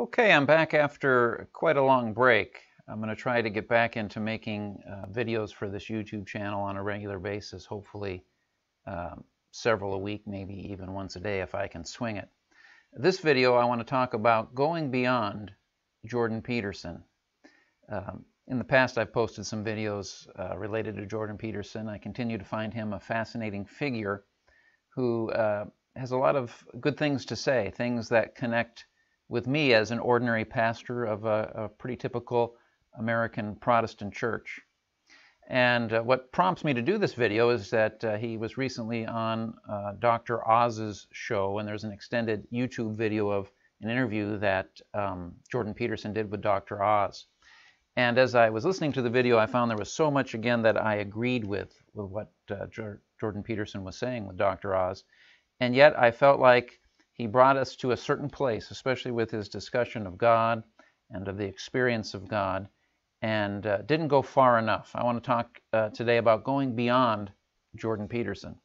Okay, I'm back after quite a long break. I'm going to try to get back into making videos for this YouTube channel on a regular basis, hopefully several a week, maybe even once a day if I can swing it. This video I want to talk about going beyond Jordan Peterson. In the past I've posted some videos related to Jordan Peterson. I continue to find him a fascinating figure who has a lot of good things to say, things that connect with me as an ordinary pastor of a pretty typical American Protestant church. And what prompts me to do this video is that he was recently on Dr. Oz's show, and there's an extended YouTube video of an interview that Jordan Peterson did with Dr. Oz. And as I was listening to the video, I found there was so much, again, that I agreed with what Jordan Peterson was saying with Dr. Oz. And yet I felt like he brought us to a certain place, especially with his discussion of God and of the experience of God, and didn't go far enough. I want to talk today about going beyond Jordan Peterson.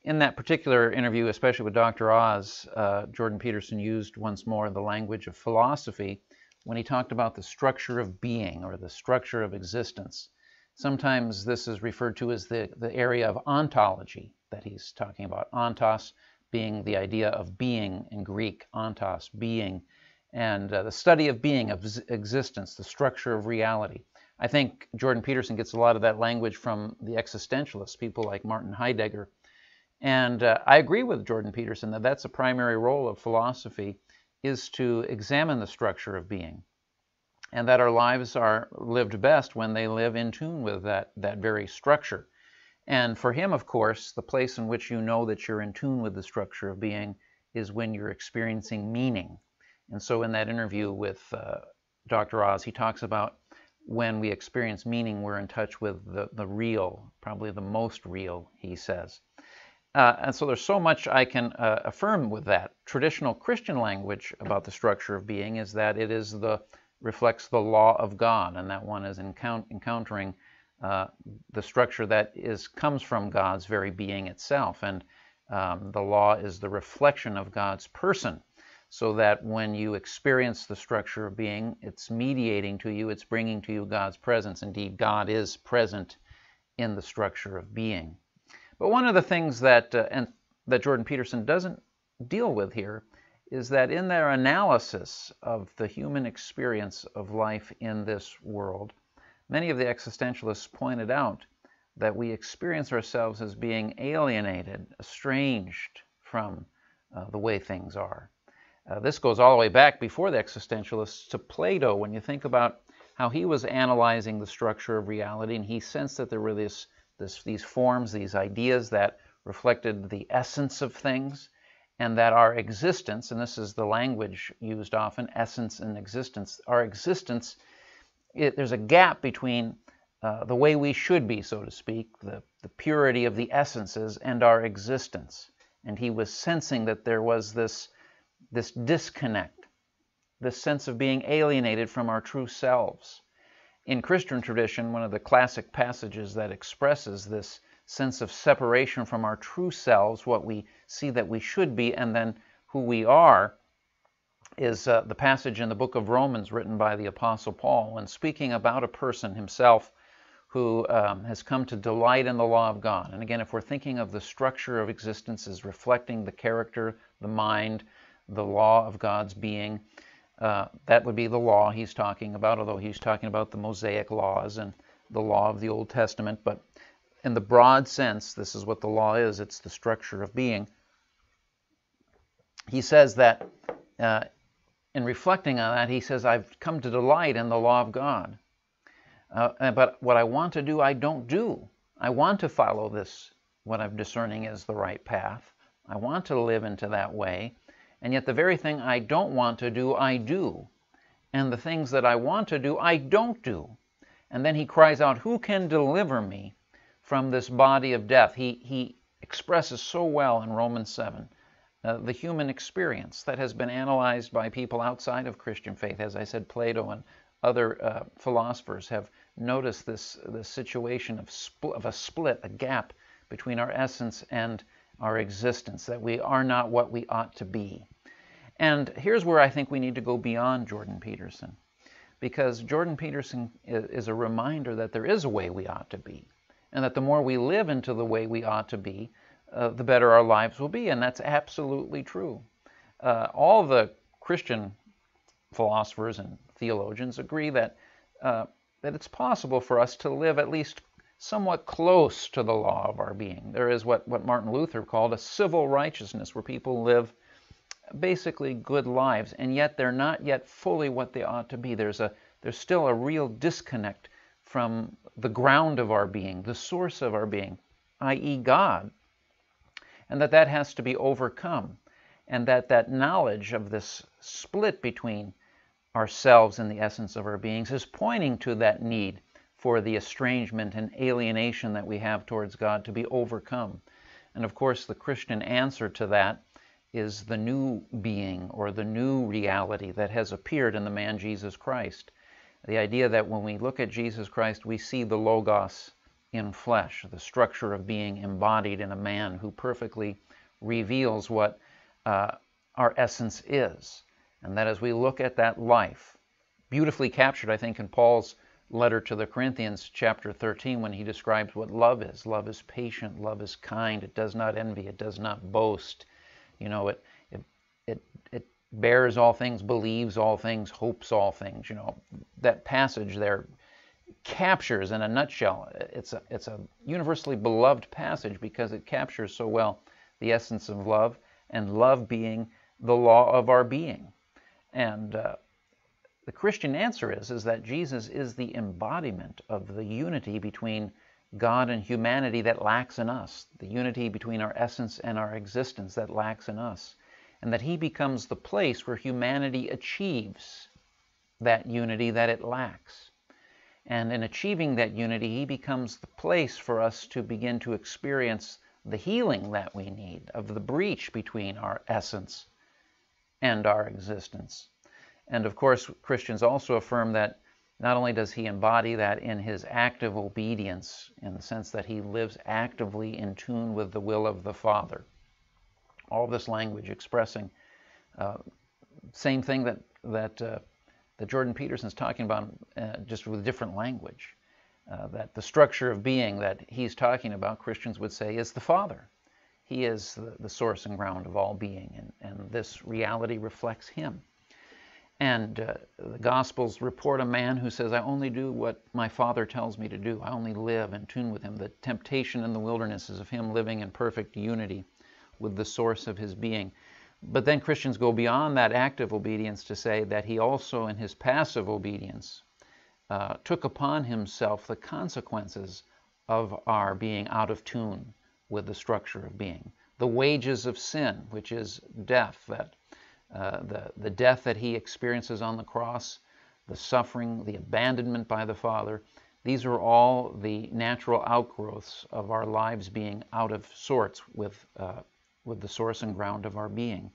In that particular interview, especially with Dr. Oz, Jordan Peterson used once more the language of philosophy when he talked about the structure of being or the structure of existence. Sometimes this is referred to as the area of ontology that he's talking about. Ontos being the idea of being in Greek, ontos, being, and the study of being, of existence, the structure of reality. I think Jordan Peterson gets a lot of that language from the existentialists, people like Martin Heidegger. And I agree with Jordan Peterson that that's a primary role of philosophy, is to examine the structure of being, and that our lives are lived best when they live in tune with that very structure. And for him, of course, the place in which you know that you're in tune with the structure of being is when you're experiencing meaning. And so in that interview with Dr. Oz, he talks about when we experience meaning, we're in touch with the real, probably the most real, he says. And so there's so much I can affirm with that. Traditional Christian language about the structure of being is that it is reflects the law of God, and that one is encountering the structure that comes from God's very being itself. And the law is the reflection of God's person, so that when you experience the structure of being, it's mediating to you, it's bringing to you God's presence. Indeed, God is present in the structure of being. But one of the things that Jordan Peterson doesn't deal with here is that in their analysis of the human experience of life in this world, many of the existentialists pointed out that we experience ourselves as being alienated, estranged from the way things are. This goes all the way back before the existentialists to Plato. When you think about how he was analyzing the structure of reality, and he sensed that there were these forms, these ideas that reflected the essence of things, and that our existence, and this is the language used often, essence and existence, our existence, there's a gap between the way we should be, so to speak, the purity of the essences, and our existence. And he was sensing that there was this disconnect, this sense of being alienated from our true selves. In Christian tradition, one of the classic passages that expresses this sense of separation from our true selves, what we see that we should be, and then who we are, is the passage in the book of Romans written by the Apostle Paul, when speaking about a person himself who has come to delight in the law of God. And again, if we're thinking of the structure of existence as reflecting the character, the mind, the law of God's being, that would be the law he's talking about, although he's talking about the Mosaic laws and the law of the Old Testament. But in the broad sense, this is what the law is. It's the structure of being. He says that in reflecting on that, he says, I've come to delight in the law of God. But what I want to do, I don't do. I want to follow this, what I'm discerning is the right path. I want to live into that way. And yet the very thing I don't want to do, I do. And the things that I want to do, I don't do. And then he cries out, who can deliver me from this body of death? He expresses so well in Romans 7 the human experience that has been analyzed by people outside of Christian faith. As I said, Plato and other philosophers have noticed this situation of a split, a gap between our essence and our existence, that we are not what we ought to be. And here's where I think we need to go beyond Jordan Peterson, because Jordan Peterson is a reminder that there is a way we ought to be, and that the more we live into the way we ought to be, the better our lives will be, and that's absolutely true. All the Christian philosophers and theologians agree that it's possible for us to live at least somewhat close to the law of our being. There is what Martin Luther called a civil righteousness, where people live basically good lives, and yet they're not yet fully what they ought to be. There's still a real disconnect from the ground of our being, the source of our being, i.e. God, and that has to be overcome, and that knowledge of this split between ourselves and the essence of our beings is pointing to that need for the estrangement and alienation that we have towards God to be overcome. And of course, the Christian answer to that is the new being, or the new reality that has appeared in the man Jesus Christ. The idea that when we look at Jesus Christ, we see the Logos in flesh, the structure of being embodied in a man who perfectly reveals what our essence is. And that as we look at that life, beautifully captured, I think, in Paul's letter to the Corinthians, chapter 13, when he describes what love is. Love is patient, love is kind, it does not envy, it does not boast. You know, it bears all things, believes all things, hopes all things. You know, that passage there captures in a nutshell. It's a universally beloved passage because it captures so well the essence of love, and love being the law of our being. And the Christian answer is that Jesus is the embodiment of the unity between God and humanity that lacks in us, the unity between our essence and our existence that lacks in us, and that he becomes the place where humanity achieves that unity that it lacks. And in achieving that unity, he becomes the place for us to begin to experience the healing that we need of the breach between our essence and our existence. And of course, Christians also affirm that not only does he embody that in his active obedience, in the sense that he lives actively in tune with the will of the Father. All this language expressing same thing that Jordan Peterson's talking about, just with different language. That the structure of being that he's talking about, Christians would say, is the Father. He is the source and ground of all being, and this reality reflects him. And the Gospels report a man who says, I only do what my Father tells me to do. I only live in tune with him. The temptation in the wilderness is of him living in perfect unity with the source of his being. But then Christians go beyond that active obedience to say that he also, in his passive obedience, took upon himself the consequences of our being out of tune with the structure of being. The wages of sin, which is death, that the death that he experiences on the cross, the suffering, the abandonment by the Father, these are all the natural outgrowths of our lives being out of sorts with the source and ground of our being.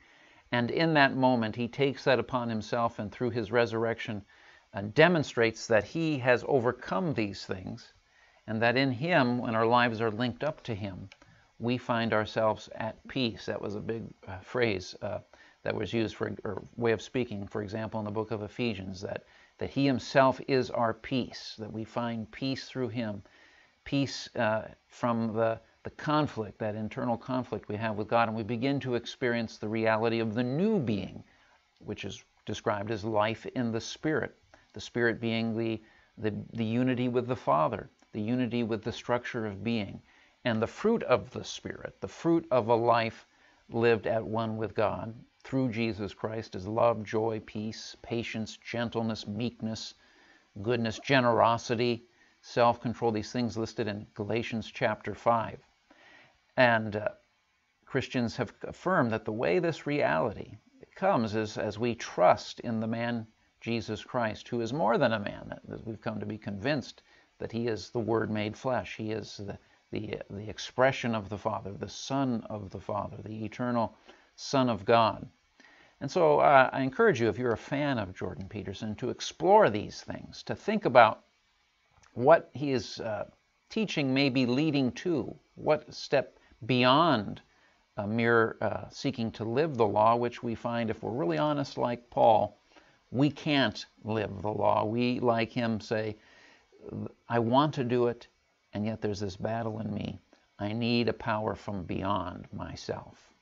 And in that moment, he takes that upon himself, and through his resurrection demonstrates that he has overcome these things, and that in him, when our lives are linked up to him, we find ourselves at peace. That was a big phrase that was used for, or way of speaking, for example, in the book of Ephesians, that he himself is our peace, that we find peace through him, peace from the conflict, that internal conflict we have with God, and we begin to experience the reality of the new being, which is described as life in the Spirit being the unity with the Father, the unity with the structure of being, and the fruit of the Spirit, the fruit of a life lived at one with God through Jesus Christ, is love, joy, peace, patience, gentleness, meekness, goodness, generosity, self-control, these things listed in Galatians chapter 5. And Christians have affirmed that the way this reality comes is as we trust in the man Jesus Christ, who is more than a man. That we've come to be convinced that he is the Word made flesh. He is the expression of the Father, the Son of the Father, the eternal Son of God. And so I encourage you, if you're a fan of Jordan Peterson, to explore these things, to think about what he is teaching may be leading to, what step beyond a mere seeking to live the law, which we find, if we're really honest like Paul, we can't live the law. We, like him, say, I want to do it, and yet there's this battle in me. I need a power from beyond myself.